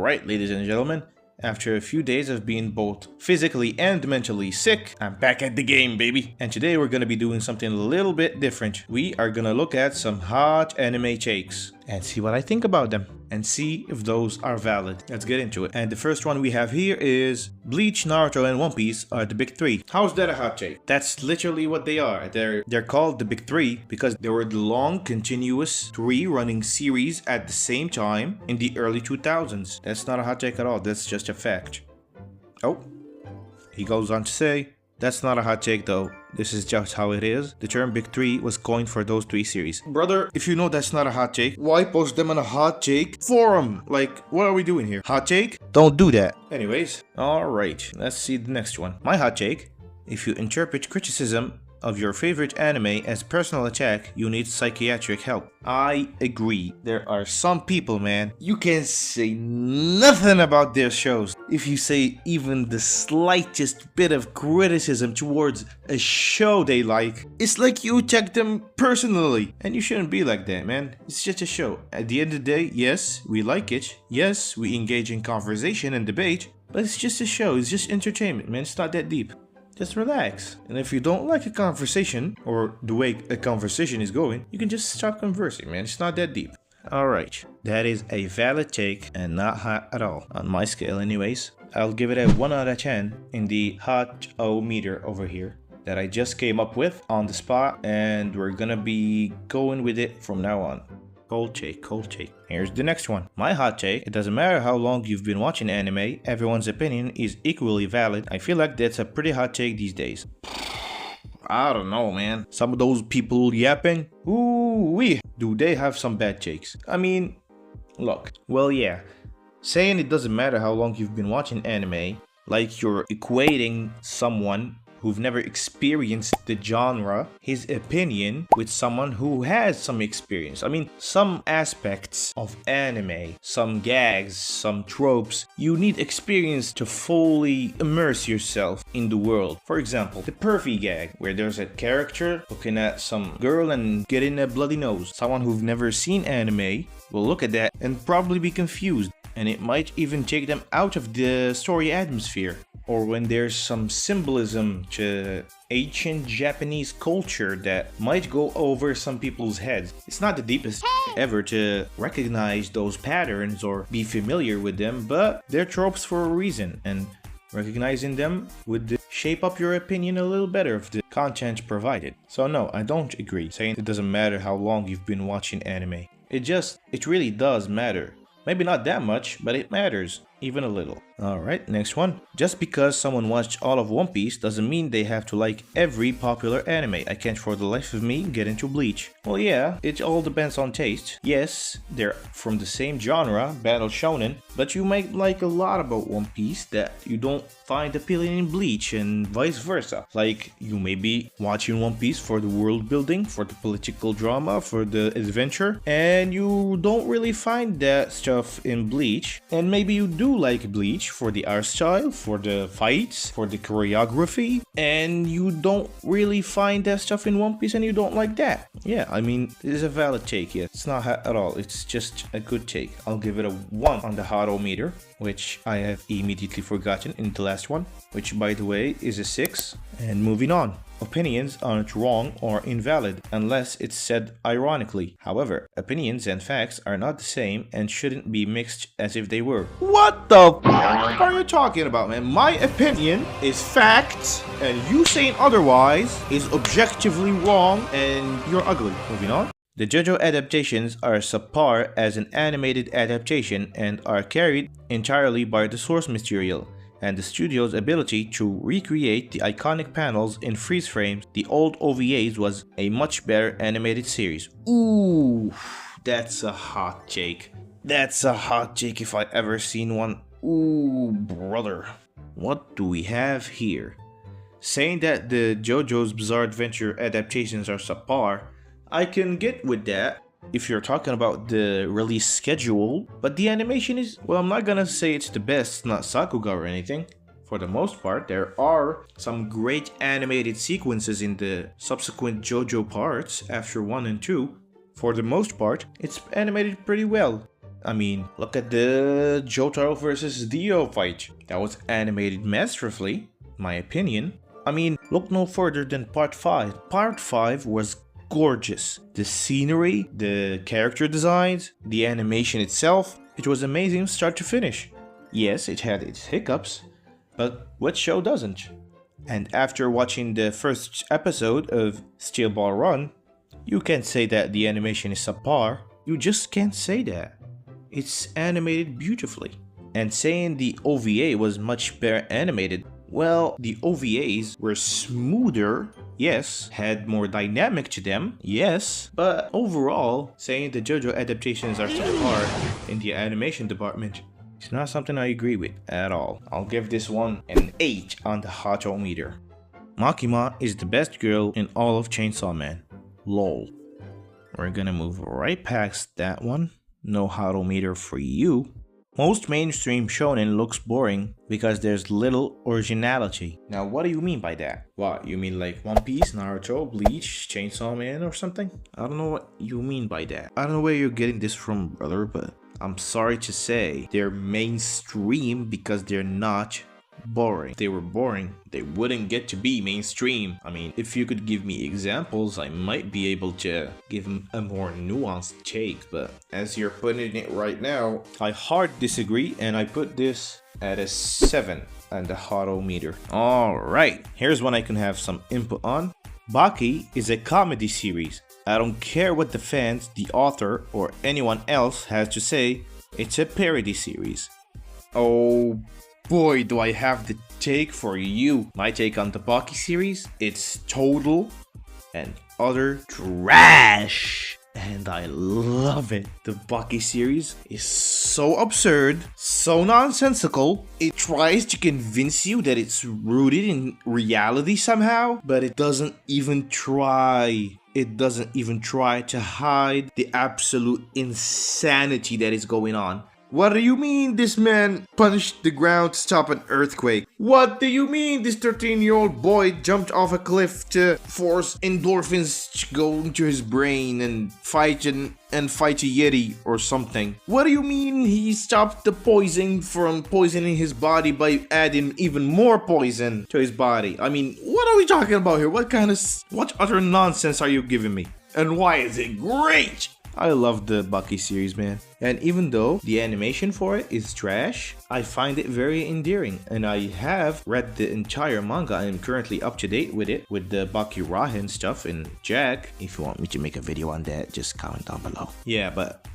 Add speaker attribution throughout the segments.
Speaker 1: Alright, ladies and gentlemen, after a few days of being both physically and mentally sick, I'm back at the game, baby. And today we're gonna be doing something a little bit different. We are gonna look at some hot anime takes and see what I think about them and see if those are valid. Let's get into it. And the first one we have here is Bleach, Naruto, and One Piece are the big three. How's that a hot take? That's literally what they are. They're called the big three because they were the long, continuous, three running series at the same time in the early 2000s. That's not a hot take at all. That's just a fact. Oh, he goes on to say, that's not a hot take though. This is just how it is. The term Big Three was coined for those three series. Brother, if you know that's not a hot take, why post them on a hot take forum? Like, what are we doing here? Hot take? Don't do that. Anyways, alright, let's see the next one. My hot take: if you interpret criticism of your favorite anime as personal attack, you need psychiatric help. I agree. There are some people, man, you can say nothing about their shows. If you say even the slightest bit of criticism towards a show they like, it's like you attack them personally. And you shouldn't be like that, man. It's just a show. At the end of the day, yes, we like it. Yes, we engage in conversation and debate. But it's just a show. It's just entertainment, man. It's not that deep. Just relax. And if you don't like a conversation, or the way a conversation is going, you can just stop conversing, man. It's not that deep. Alright, that is a valid take and not hot at all. On my scale anyways. I'll give it a 1 out of 10 in the hot-o-meter over here that I just came up with on the spot, and we're gonna be going with it from now on. Cold take, cold take. Here's the next one. My hot take: it doesn't matter how long you've been watching anime, everyone's opinion is equally valid. I feel like that's a pretty hot take these days. I don't know, man. Some of those people yapping, ooh-wee, do they have some bad takes? I mean, look, well, yeah, saying it doesn't matter how long you've been watching anime, like you're equating someone who've never experienced the genre, his opinion, with someone who has some experience. I mean, some aspects of anime, some gags, some tropes, you need experience to fully immerse yourself in the world. For example, the Perfy gag, where there's a character looking at some girl and getting a bloody nose. Someone who've never seen anime will look at that and probably be confused, and it might even take them out of the story atmosphere. Or when there's some symbolism to ancient Japanese culture that might go over some people's heads. It's not the deepest ever to recognize those patterns or be familiar with them, but they're tropes for a reason, and recognizing them would shape up your opinion a little better of the content provided. So no, I don't agree saying it doesn't matter how long you've been watching anime. It really does matter. Maybe not that much, but it matters, even a little. Alright, next one. Just because someone watched all of One Piece doesn't mean they have to like every popular anime. I can't for the life of me get into Bleach. Well, yeah, it all depends on taste. Yes, they're from the same genre, Battle Shonen, but you might like a lot about One Piece that you don't find appealing in Bleach, and vice versa. Like, you may be watching One Piece for the world building, for the political drama, for the adventure, and you don't really find that stuff in Bleach. And maybe you do like Bleach for the art style, for the fights, for the choreography, and you don't really find that stuff in One Piece and you don't like that. Yeah, I mean, this is a valid take. Yeah, it's not hot at all. It's just a good take. I'll give it a 1 on the hot-o-meter, which I have immediately forgotten in the last one, which by the way is a 6. And moving on. Opinions aren't wrong or invalid unless it's said ironically. However, opinions and facts are not the same and shouldn't be mixed as if they were. What the f are you talking about, man? My opinion is fact, and you saying otherwise is objectively wrong, and you're ugly. Moving on. The JoJo adaptations are subpar as an animated adaptation and are carried entirely by the source material and the studio's ability to recreate the iconic panels in freeze frames. The old OVAs was a much better animated series. Ooh, that's a hot take. That's a hot take if I ever seen one. Ooh, brother. What do we have here? Saying that the JoJo's Bizarre Adventure adaptations are subpar, I can get with that if you're talking about the release schedule, but the animation is, well, I'm not gonna say it's the best, not Sakuga or anything. For the most part, there are some great animated sequences in the subsequent JoJo parts after 1 and 2. For the most part, it's animated pretty well. I mean, look at the Jotaro versus Dio fight. That was animated masterfully, in my opinion. I mean, look no further than Part 5. Part 5 was gorgeous. The scenery, the character designs, the animation itself, it was amazing start to finish. Yes, it had its hiccups, but what show doesn't? And after watching the first episode of Steel Ball Run, you can't say that the animation is subpar. You just can't say that. It's animated beautifully. And saying the OVA was much better animated, well, the OVAs were smoother, yes, had more dynamic to them, yes, but overall, saying the JoJo adaptations are subpar in the animation department, it's not something I agree with at all. I'll give this one an 8 on the Hatometer. Makima is the best girl in all of Chainsaw Man. LOL. We're gonna move right past that one. No Hatometer for you. Most mainstream shonen looks boring because there's little originality. Now, what do you mean by that? What, you mean like One Piece, Naruto, Bleach, Chainsaw Man or something? I don't know what you mean by that. I don't know where you're getting this from, brother, but I'm sorry to say they're mainstream because they're not boring. If they were boring, they wouldn't get to be mainstream. I mean, if you could give me examples, I might be able to give them a more nuanced take, but as you're putting it right now, I hard disagree, and I put this at a 7 on the Hatometer. Alright, here's one I can have some input on. Baki is a comedy series. I don't care what the fans, the author, or anyone else has to say, it's a parody series. Oh boy, do I have the take for you. My take on the Baki series, it's total and utter trash. And I love it. The Baki series is so absurd, so nonsensical. It tries to convince you that it's rooted in reality somehow, but it doesn't even try. It doesn't even try to hide the absolute insanity that is going on. What do you mean this man punched the ground to stop an earthquake? What do you mean this 13-year-old boy jumped off a cliff to force endorphins to go into his brain and fight a Yeti or something? What do you mean he stopped the poison from poisoning his body by adding even more poison to his body? I mean, what are we talking about here? What utter nonsense are you giving me? And why is it great? I love the Baki series, man. And even though the animation for it is trash, I find it very endearing. And I have read the entire manga and I'm currently up to date with it, with the Baki Rahen stuff and Jack. If you want me to make a video on that, just comment down below. Yeah, but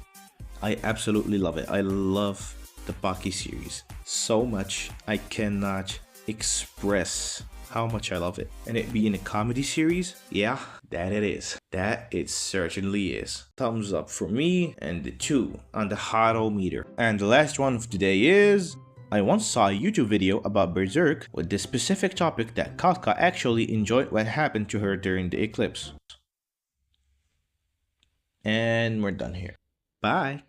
Speaker 1: I absolutely love it. I love the Baki series so much. I cannot express how much I love it. And it being a comedy series, yeah, that it is. That it certainly is. Thumbs up for me and the 2 on the Hatometer. And the last one of today is, I once saw a YouTube video about Berserk with the specific topic that Kafka actually enjoyed what happened to her during the eclipse. And we're done here. Bye.